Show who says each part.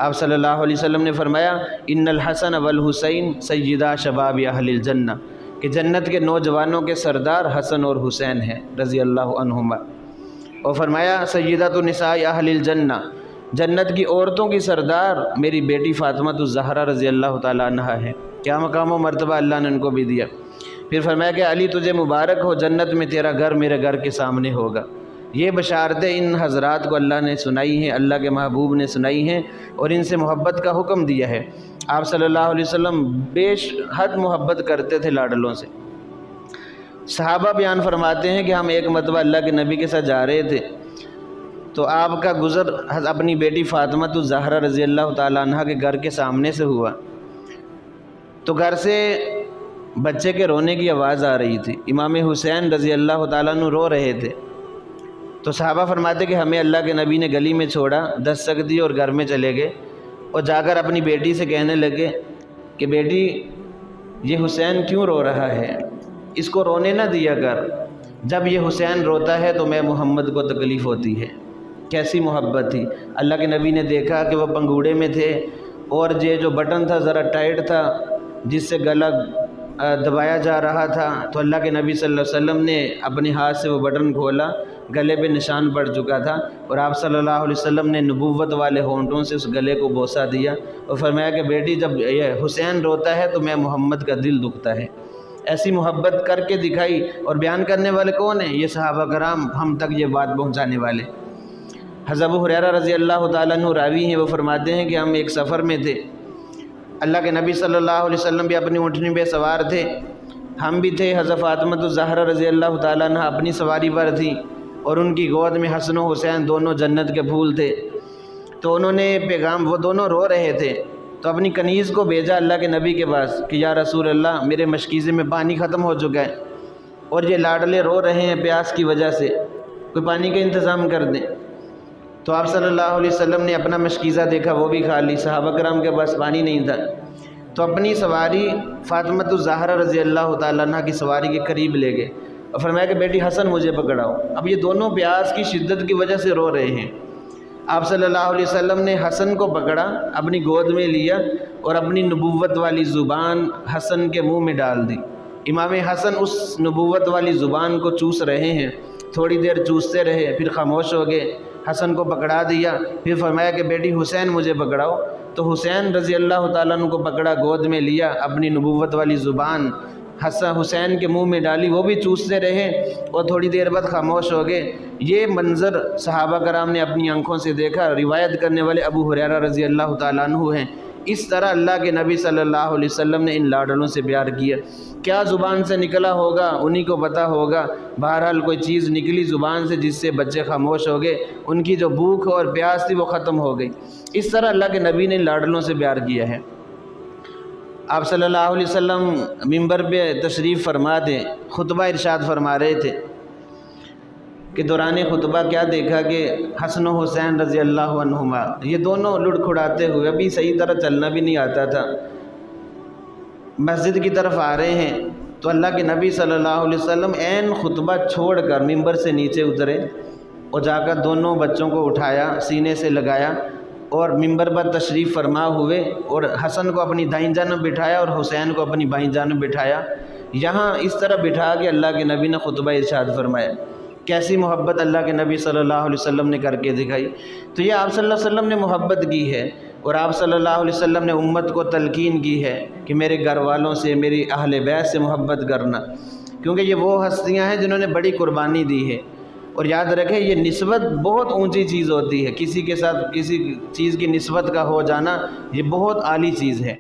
Speaker 1: آپ صلی اللہ علیہ وسلم نے فرمایا ان الحسن والحسین سیدہ شباب اہل الجنہ، کہ جنت کے نوجوانوں کے سردار حسن اور حسین ہیں رضی اللہ عنہما۔ اور فرمایا سیدۃ نساء اہل الجنہ، جنت کی عورتوں کی سردار میری بیٹی فاطمہ الزہرا رضی اللہ تعالیٰ عنہا ہے۔ کیا مقام و مرتبہ اللہ نے ان کو بھی دیا۔ پھر فرمایا کہ علی تجھے مبارک ہو، جنت میں تیرا گھر میرے گھر کے سامنے ہوگا۔ یہ بشارتیں ان حضرات کو اللہ نے سنائی ہیں، اللہ کے محبوب نے سنائی ہیں اور ان سے محبت کا حکم دیا ہے۔ آپ صلی اللہ علیہ وسلم بیش حد محبت کرتے تھے لاڈلوں سے۔ صحابہ بیان فرماتے ہیں کہ ہم ایک مرتبہ اللہ کے نبی کے ساتھ جا رہے تھے تو آپ کا گزر اپنی بیٹی فاطمہ الزہرا رضی اللہ تعالیٰ عنہ کے گھر کے سامنے سے ہوا، تو گھر سے بچے کے رونے کی آواز آ رہی تھی۔ امام حسین رضی اللہ تعالیٰ عنہ رو رہے تھے، تو صحابہ فرماتے کہ ہمیں اللہ کے نبی نے گلی میں چھوڑا، دستک دی اور گھر میں چلے گئے اور جا کر اپنی بیٹی سے کہنے لگے کہ بیٹی یہ حسین کیوں رو رہا ہے، اس کو رونے نہ دیا کر، جب یہ حسین روتا ہے تو میں محمد کو تکلیف ہوتی ہے۔ کیسی محبت تھی۔ اللہ کے نبی نے دیکھا کہ وہ پنگوڑے میں تھے اور یہ جو بٹن تھا ذرا ٹائٹ تھا جس سے گلا دبایا جا رہا تھا، تو اللہ کے نبی صلی اللہ علیہ وسلم نے اپنے ہاتھ سے وہ بٹن کھولا، گلے پہ نشان پڑ چکا تھا اور آپ صلی اللہ علیہ وسلم نے نبوت والے ہونٹوں سے اس گلے کو بوسہ دیا اور فرمایا کہ بیٹی جب یہ حسین روتا ہے تو میں محمد کا دل دکھتا ہے۔ ایسی محبت کر کے دکھائی، اور بیان کرنے والے کون ہیں؟ یہ صحابہ کرام، ہم تک یہ بات پہنچانے والے۔ حضرت ابو ہریرہ رضی اللہ تعالیٰ عنہ راوی ہیں، وہ فرماتے ہیں کہ ہم ایک سفر میں تھے، اللہ کے نبی صلی اللہ علیہ وسلم بھی اپنی اونٹنی پہ سوار تھے، ہم بھی تھے، حضرت فاطمہ الزہرا رضی اللہ تعالیٰ عنہ اپنی سواری پر تھی اور ان کی گود میں حسن و حسین دونوں جنت کے پھول تھے۔ تو انہوں نے پیغام، وہ دونوں رو رہے تھے تو اپنی کنیز کو بھیجا اللہ کے نبی کے پاس کہ یا رسول اللہ میرے مشکیزے میں پانی ختم ہو چکا ہے اور یہ لاڈلے رو رہے ہیں پیاس کی وجہ سے، کوئی پانی کا انتظام کر دیں۔ تو آپ صلی اللہ علیہ وسلم نے اپنا مشکیزہ دیکھا، وہ بھی کھا لی، صحابہ کرام کے پاس پانی نہیں تھا، تو اپنی سواری فاطمہ الزہرا رضی اللہ تعالیٰ عنہ کی سواری کے قریب لے گئے اور فرمایا کہ بیٹی حسن مجھے پکڑاؤ۔ اب یہ دونوں پیاس کی شدت کی وجہ سے رو رہے ہیں۔ آپ صلی اللہ علیہ وسلم نے حسن کو پکڑا، اپنی گود میں لیا اور اپنی نبوت والی زبان حسن کے منہ میں ڈال دی۔ امام حسن اس نبوت والی زبان کو چوس رہے ہیں، تھوڑی دیر چوستے رہے، پھر خاموش ہو گئے، حسن کو پکڑا دیا، پھر فرمایا کہ بیٹی حسین مجھے پکڑاؤ۔ تو حسین رضی اللہ تعالیٰ عنہ کو پکڑا، گود میں لیا، اپنی نبوت والی زبان حسین کے منہ میں ڈالی، وہ بھی چوستے رہے اور تھوڑی دیر بعد خاموش ہو گئے۔ یہ منظر صحابہ کرام نے اپنی آنکھوں سے دیکھا۔ روایت کرنے والے ابو ہریرہ رضی اللہ تعالیٰ عنہ ہیں۔ اس طرح اللہ کے نبی صلی اللہ علیہ وسلم نے ان لاڈلوں سے پیار کیا۔ کیا زبان سے نکلا ہوگا انہی کو پتہ ہوگا، بہرحال کوئی چیز نکلی زبان سے جس سے بچے خاموش ہو گئے، ان کی جو بھوک اور پیاس تھی وہ ختم ہو گئی۔ اس طرح اللہ کے نبی نے ان لاڈلوں سے پیار کیا ہے۔ آپ صلی اللہ علیہ وسلم ممبر پہ تشریف فرما تھے، خطبہ ارشاد فرما رہے تھے کہ دوران خطبہ کیا دیکھا کہ حسن و حسین رضی اللہ عنہما یہ دونوں لڑ کھڑاتے ہوئے، ابھی صحیح طرح چلنا بھی نہیں آتا تھا، مسجد کی طرف آ رہے ہیں، تو اللہ کے نبی صلی اللہ علیہ وسلم عین خطبہ چھوڑ کر ممبر سے نیچے اترے اور جا کر دونوں بچوں کو اٹھایا، سینے سے لگایا اور ممبر پر تشریف فرما ہوئے اور حسن کو اپنی دائیں جانب بٹھایا اور حسین کو اپنی بائیں جانب بٹھایا۔ یہاں اس طرح بٹھا کے اللہ کے نبی نے خطبہ ارشاد فرمایا۔ کیسی محبت اللہ کے نبی صلی اللہ علیہ وسلم نے کر کے دکھائی۔ تو یہ آپ صلی اللہ علیہ وسلم نے محبت کی ہے اور آپ صلی اللہ علیہ وسلم نے امت کو تلقین کی ہے کہ میرے گھر والوں سے، میری اہل بیت سے محبت کرنا، کیونکہ یہ وہ ہستیاں ہیں جنہوں نے بڑی قربانی دی ہے۔ اور یاد رکھیں یہ نسبت بہت اونچی چیز ہوتی ہے، کسی کے ساتھ کسی چیز کی نسبت کا ہو جانا یہ بہت عالی چیز ہے۔